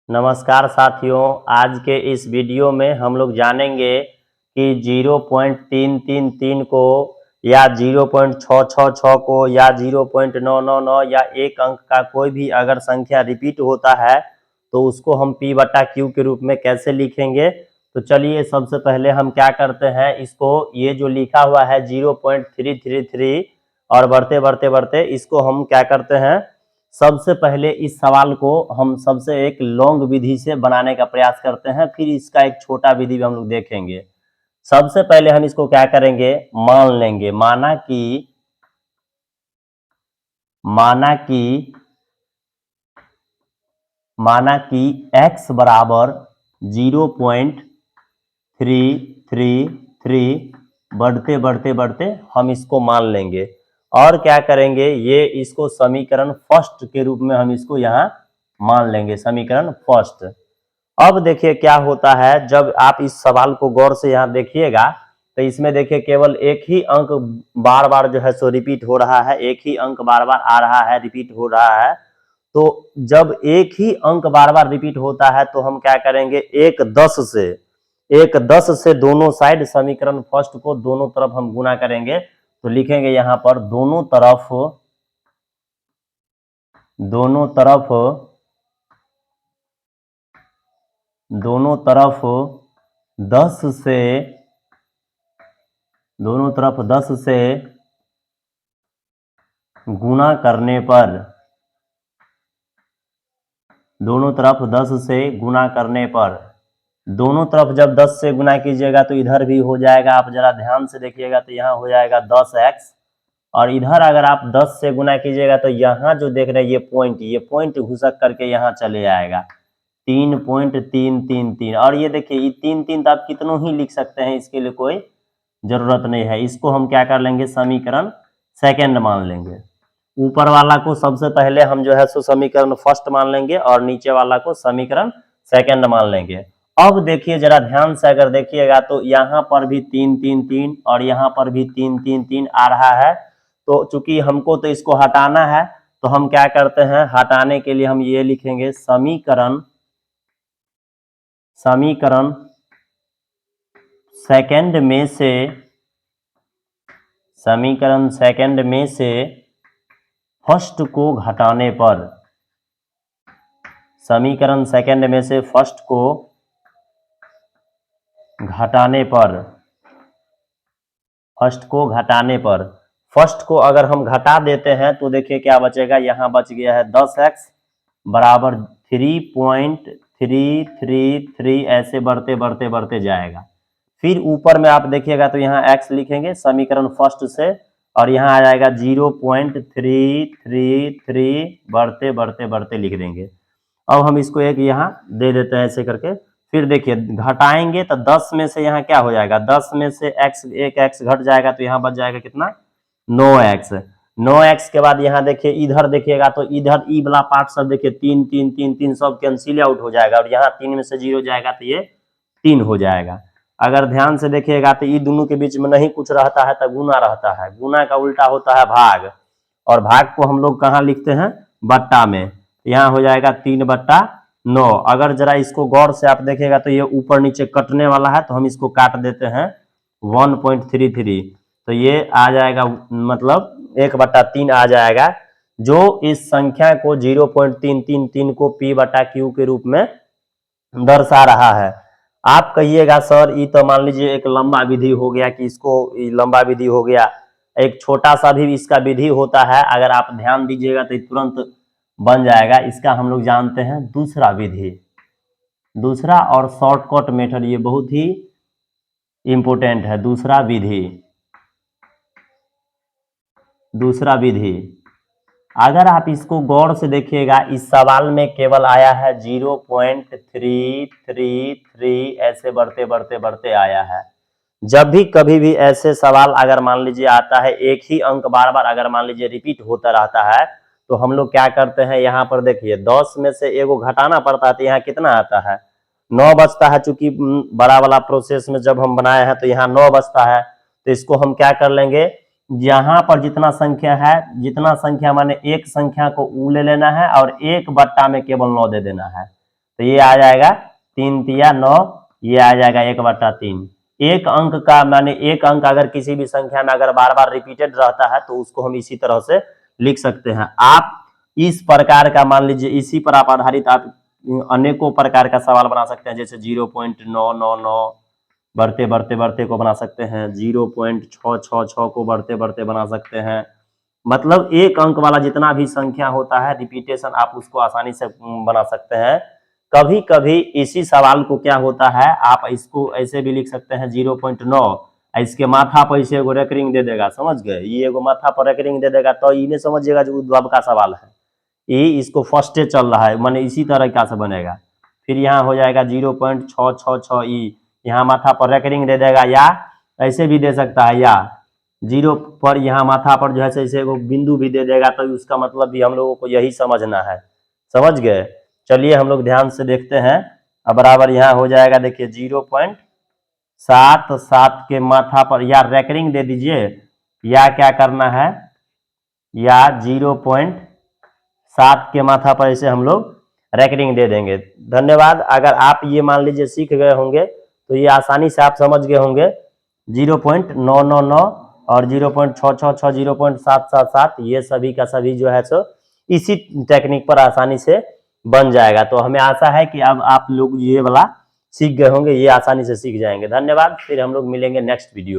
नमस्कार साथियों, आज के इस वीडियो में हम लोग जानेंगे कि 0.333 को या 0.666 को या 0.999 या एक अंक का कोई भी अगर संख्या रिपीट होता है तो उसको हम P बटा Q के रूप में कैसे लिखेंगे। तो चलिए सबसे पहले हम क्या करते हैं, इसको ये जो लिखा हुआ है 0.333 और बढ़ते बढ़ते बढ़ते इसको हम क्या करते हैं, सबसे पहले इस सवाल को हम सबसे एक लॉन्ग विधि से बनाने का प्रयास करते हैं, फिर इसका एक छोटा विधि भी हम लोग देखेंगे। सबसे पहले हम इसको क्या करेंगे, मान लेंगे, माना कि x बराबर 0.333 बढ़ते बढ़ते बढ़ते हम इसको मान लेंगे और क्या करेंगे, ये इसको समीकरण फर्स्ट के रूप में हम इसको यहाँ मान लेंगे, समीकरण फर्स्ट। अब देखिए क्या होता है, जब आप इस सवाल को गौर से यहाँ देखिएगा तो इसमें देखिए केवल एक ही अंक बार बार जो है सो रिपीट हो रहा है, एक ही अंक बार बार आ रहा है, रिपीट हो रहा है। तो जब एक ही अंक बार बार रिपीट होता है तो हम क्या करेंगे, एक 10 से दोनों साइड समीकरण फर्स्ट को दोनों तरफ हम गुना करेंगे। तो लिखेंगे यहाँ पर दोनों तरफ 10 से गुना करने पर, दोनों तरफ 10 से गुना करने पर, दोनों तरफ जब 10 से गुना कीजिएगा तो इधर भी हो जाएगा, आप जरा ध्यान से देखिएगा तो यहाँ हो जाएगा 10x, और इधर अगर आप 10 से गुना कीजिएगा तो यहाँ जो देख रहे हैं ये पॉइंट घुसक करके यहाँ चले आएगा 3.333। और ये देखिए ये 3 तो आप कितनों ही लिख सकते हैं, इसके लिए कोई जरूरत नहीं है। इसको हम क्या कर लेंगे, समीकरण सेकंड मान लेंगे। ऊपर वाला को सबसे पहले हम जो है सो समीकरण फर्स्ट मान लेंगे और नीचे वाला को समीकरण सेकंड मान लेंगे। अब देखिए जरा ध्यान से अगर देखिएगा तो यहाँ पर भी 3 और यहाँ पर भी 3 आ रहा है। तो चूंकि हमको तो इसको हटाना है तो हम क्या करते हैं, हटाने के लिए हम ये लिखेंगे समीकरण सेकंड में से फर्स्ट को घटाने पर, समीकरण सेकंड में से फर्स्ट को घटाने पर फर्स्ट को अगर हम घटा देते हैं तो देखिए क्या बचेगा, यहाँ बच गया है 10x बराबर 3.333, ऐसे बढ़ते बढ़ते बढ़ते जाएगा। फिर ऊपर में आप देखिएगा तो यहाँ x लिखेंगे समीकरण फर्स्ट से और यहाँ आ जाएगा 0.333, बढ़ते बढ़ते बढ़ते लिख देंगे। अब हम इसको एक यहाँ दे देते हैं ऐसे करके। फिर देखिए घटाएंगे तो 10 में से यहाँ क्या हो जाएगा, 10 में से एक x घट जाएगा तो यहाँ बच जाएगा कितना, 9x के बाद यहाँ देखिए इधर देखिएगा तो इधर ई वाला पार्ट सब देखिए 3 सब कैंसिल आउट हो जाएगा और यहाँ 3 में से 0 जाएगा तो ये 3 हो जाएगा। अगर ध्यान से देखिएगा तो ये दोनों के बीच में नहीं कुछ रहता है तो गुना रहता है, गुना का उल्टा होता है भाग, और भाग को हम लोग कहाँ लिखते हैं, बट्टा में। यहाँ हो जाएगा 3/9। अगर जरा इसको गौर से आप देखिएगा तो ये ऊपर नीचे कटने वाला है तो हम इसको काट देते हैं 1.33, तो ये आ जाएगा मतलब 1/3 आ जाएगा, जो इस संख्या को 0.333 को P बटा Q के रूप में दर्शा रहा है। आप कहिएगा सर ये तो मान लीजिए एक लंबा विधि हो गया, कि इसको लंबा विधि हो गया, एक छोटा सा भी इसका विधि होता है, अगर आप ध्यान दीजिएगा तो तुरंत बन जाएगा। इसका हम लोग जानते हैं दूसरा विधि, दूसरा और शॉर्टकट मेथड, ये बहुत ही इंपॉर्टेंट है। दूसरा विधि अगर आप इसको गौर से देखिएगा, इस सवाल में केवल आया है 0.333, ऐसे बढ़ते बढ़ते बढ़ते आया है। जब भी कभी भी ऐसे सवाल अगर मान लीजिए आता है, एक ही अंक बार बार अगर मान लीजिए रिपीट होता रहता है, तो हम लोग क्या करते हैं, यहाँ पर देखिए 10 में से एगो घटाना पड़ता है तो यहाँ कितना आता है, 9 बचता है। चूंकि बड़ा वाला प्रोसेस में जब हम बनाए हैं तो यहाँ 9 बचता है, तो इसको हम क्या कर लेंगे, यहाँ पर जितना संख्या माने एक संख्या को ऊ ले लेना है और 1 बट्टा में केवल 9 दे देना है। तो ये आ जाएगा 3 तिया 9, ये आ जाएगा 1/3। एक अंक का माने एक अंक अगर किसी भी संख्या में अगर बार बार रिपीटेड रहता है तो उसको हम इसी तरह से लिख सकते हैं। आप इस प्रकार का मान लीजिए, इसी पर आप आधारित आप अनेकों प्रकार का सवाल बना सकते हैं, जैसे 0.999 बढ़ते बढ़ते बढ़ते को बना सकते हैं, 0.666 को बढ़ते बढ़ते बना सकते हैं। मतलब एक अंक वाला जितना भी संख्या होता है रिपीटेशन, आप उसको आसानी से बना सकते हैं। कभी कभी इसी सवाल को क्या होता है, आप इसको ऐसे भी लिख सकते हैं 0.9, इसके माथा पर इसे एगो रेकरिंग दे देगा, समझ गए, ये एगो माथा पर रेकरिंग दे देगा, तो इन्हें समझिएगा जो उद्भव का सवाल है, ये इसको फर्स्टे चल रहा है, माने इसी तरह से बनेगा। फिर यहाँ हो जाएगा 0.666 यहाँ माथा पर रेकरिंग दे देगा, या ऐसे भी दे सकता है, या 0 पर यहाँ माथा पर जो है ऐसे एगो बिंदु भी दे देगा, तो उसका मतलब भी हम लोगों को यही समझना है, समझ गए। चलिए हम लोग ध्यान से देखते हैं। अब बराबर यहाँ हो जाएगा, देखिए 0.77 के माथा पर या रेकरिंग दे दीजिए, या क्या करना है, या 0.7 के माथा पर ऐसे हम लोग रेकरिंग दे देंगे। धन्यवाद। अगर आप ये मान लीजिए सीख गए होंगे तो ये आसानी से आप समझ गए होंगे 0.999 और 0.666, 0.777, ये सभी का सभी जो है सो इसी टेक्निक पर आसानी से बन जाएगा। तो हमें आशा है कि अब आप लोग ये वाला सीख गए होंगे, ये आसानी से सीख जाएंगे। धन्यवाद। फिर हम लोग मिलेंगे नेक्स्ट वीडियो।